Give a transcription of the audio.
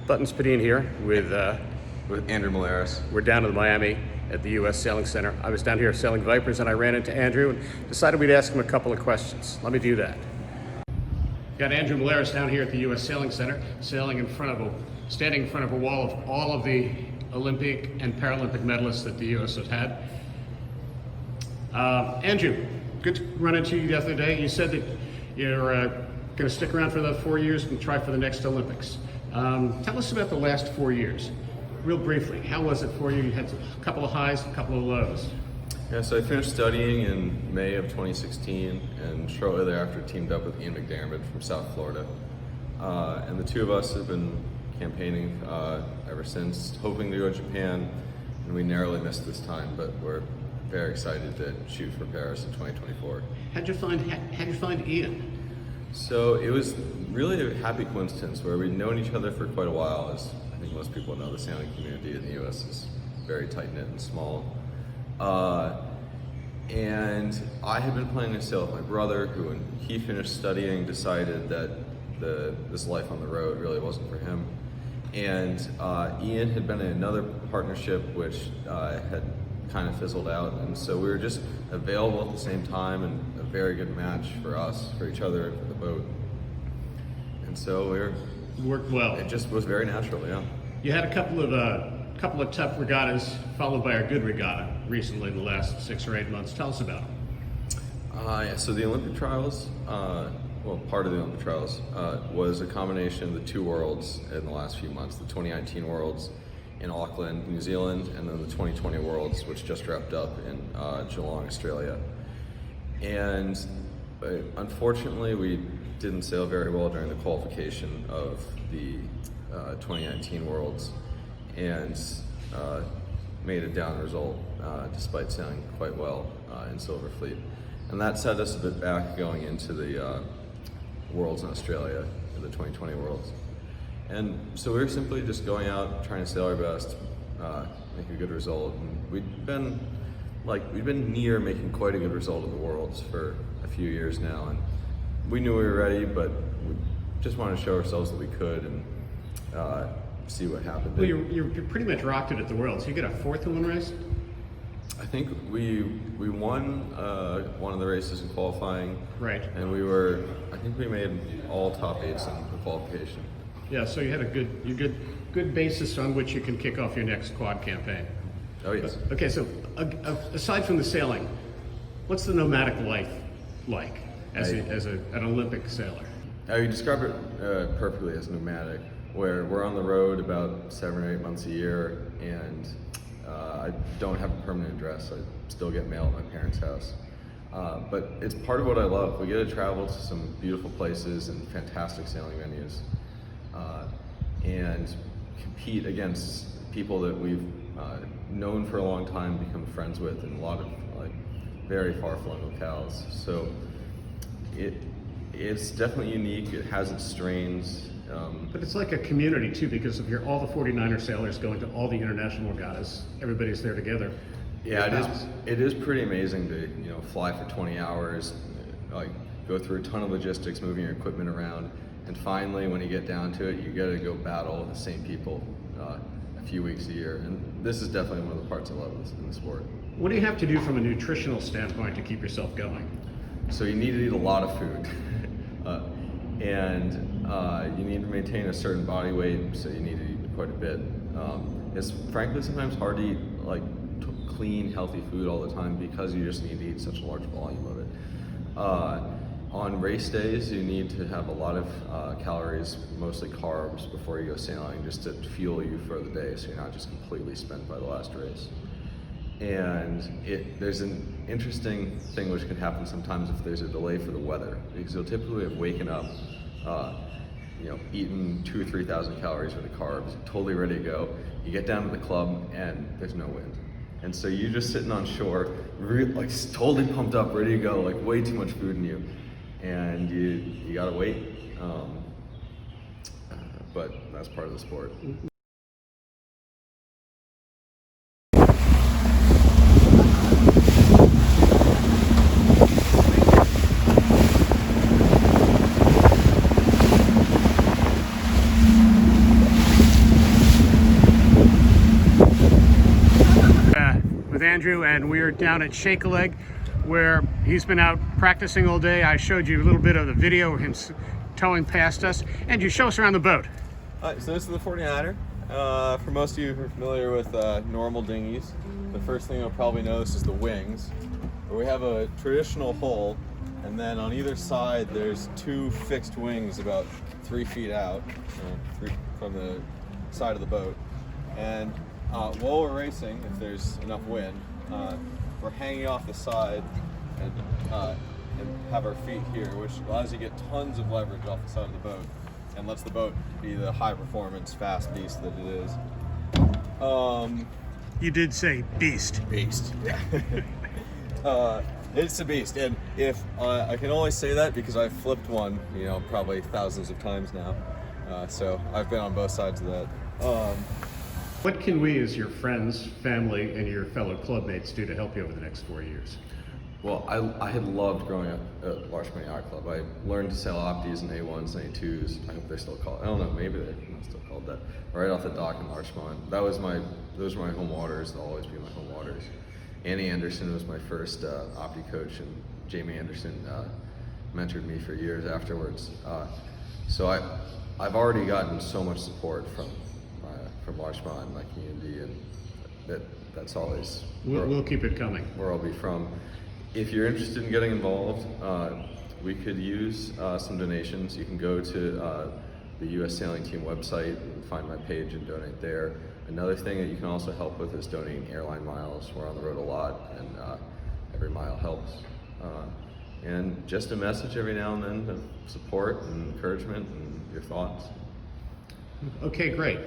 Buttons Padin here with Andrew Mollerus. We're down in Miami at the U.S. Sailing Center. I was down here sailing Vipers and I ran into Andrew and decided we'd ask him a couple of questions. Let me do that. Got Andrew Mollerus down here at the U.S. Sailing Center, standing in front of a wall of all of the Olympic and Paralympic medalists that the U.S. has had. Andrew, good to run into you the other day. You said that you're going to stick around for the 4 years and try for the next Olympics. Tell us about the last 4 years, real briefly. How was it for you? You had a couple of highs, a couple of lows. Yeah, so I finished studying in May of 2016 and shortly thereafter teamed up with Ian McDermott from South Florida. And the two of us have been campaigning ever since, hoping to go to Japan, and we narrowly missed this time, but we're very excited to shoot for Paris in 2024. How'd you find Ian? So it was really a happy coincidence where we'd known each other for quite a while. As I think most people know, the sailing community in the U.S. is very tight-knit and small. And I had been planning to sail with my brother, who when he finished studying decided that this life on the road really wasn't for him. And Ian had been in another partnership which had kind of fizzled out, and so we were just available at the same time and a very good match for us, for each other, and for the boat. And so It worked well. It just was very natural, yeah. You had a couple of tough regattas, followed by a good regatta recently in the last 6 or 8 months. Tell us about them. Yeah, so the Olympic trials, well, part of the Olympic trials, was a combination of the two worlds in the last few months, the 2019 Worlds in Auckland, New Zealand, and then the 2020 Worlds, which just wrapped up in Geelong, Australia. And unfortunately, we didn't sail very well during the qualification of the 2019 Worlds, and made a down result despite sailing quite well in Silver Fleet. And that set us a bit back going into the Worlds in Australia, the 2020 Worlds. And so we were simply just going out, trying to sail our best, make a good result. And we'd been near making quite a good result at the Worlds for a few years now, and we knew we were ready, but we just wanted to show ourselves that we could and see what happened. Well, you pretty much rocked it at the Worlds. You get a fourth in one race? I think we won one of the races in qualifying. Right. And I think we made all top 8s in the qualification. Yeah, so you had a good basis on which you can kick off your next quad campaign. Oh yes. Okay, so aside from the sailing, what's the nomadic life like as an Olympic sailor? You describe it perfectly as nomadic, where we're on the road about 7 or 8 months a year, and I don't have a permanent address. I still get mail at my parents' house. But it's part of what I love. We get to travel to some beautiful places and fantastic sailing venues, and compete against people that we've known for a long time, become friends with in a lot of very far-flung locales. So it's definitely unique. It has its strains. But it's like a community too, because of all the 49er sailors going to all the international regattas. Everybody's there together. Yeah, it is pretty amazing to fly for 20 hours, go through a ton of logistics, moving your equipment around, and finally, when you get down to it, you got to go battle the same people a few weeks a year. And this is definitely one of the parts I love in the sport. What do you have to do from a nutritional standpoint to keep yourself going? So you need to eat a lot of food, and you need to maintain a certain body weight, so you need to eat quite a bit. It's frankly sometimes hard to eat clean, healthy food all the time because you just need to eat such a large volume of it. On race days, you need to have a lot of calories, mostly carbs, before you go sailing, just to fuel you for the day, so you're not just completely spent by the last race. And there's an interesting thing which can happen sometimes if there's a delay for the weather, because you'll typically have waken up, eaten 2,000 or 3,000 calories worth of carbs, totally ready to go. You get down to the club and there's no wind. And so you're just sitting on shore, totally pumped up, ready to go, way too much food in you. And you gotta wait. But that's part of the sport. and we are down at Shake a Leg, where he's been out practicing all day. I showed you a little bit of the video of him towing past us. And you show us around the boat. So this is the 49er. For most of you who are familiar with normal dinghies, the first thing you'll probably notice is the wings. But we have a traditional hull, and then on either side there's two fixed wings about 3 feet out from the side of the boat. And while we're racing, if there's enough wind, we're hanging off the side and have our feet here, which allows you to get tons of leverage off the side of the boat and lets the boat be the high performance, fast beast that it is. You did say beast. Beast, yeah. It's a beast, and if I can only say that because I've flipped one, probably thousands of times now. So I've been on both sides of that. What can we as your friends, family, and your fellow clubmates do to help you over the next 4 years? Well, I had loved growing up at Larchmont Yacht Club. I learned to sail Opties and A1s and A2s. I hope they're still called. I don't know. Maybe they're still called that. Right off the dock in Larchmont. Those were my home waters. They'll always be my home waters. Annie Anderson was my first Opti coach, and Jamie Anderson mentored me for years afterwards. So I've already gotten so much support from Larchmont and my community, and that's always we'll keep it coming. Where I'll be from. If you're interested in getting involved, we could use some donations. You can go to the U.S. Sailing Team website and find my page and donate there. Another thing that you can also help with is donating airline miles. We're on the road a lot, and every mile helps. And just a message every now and then of support and encouragement and your thoughts. Okay, great.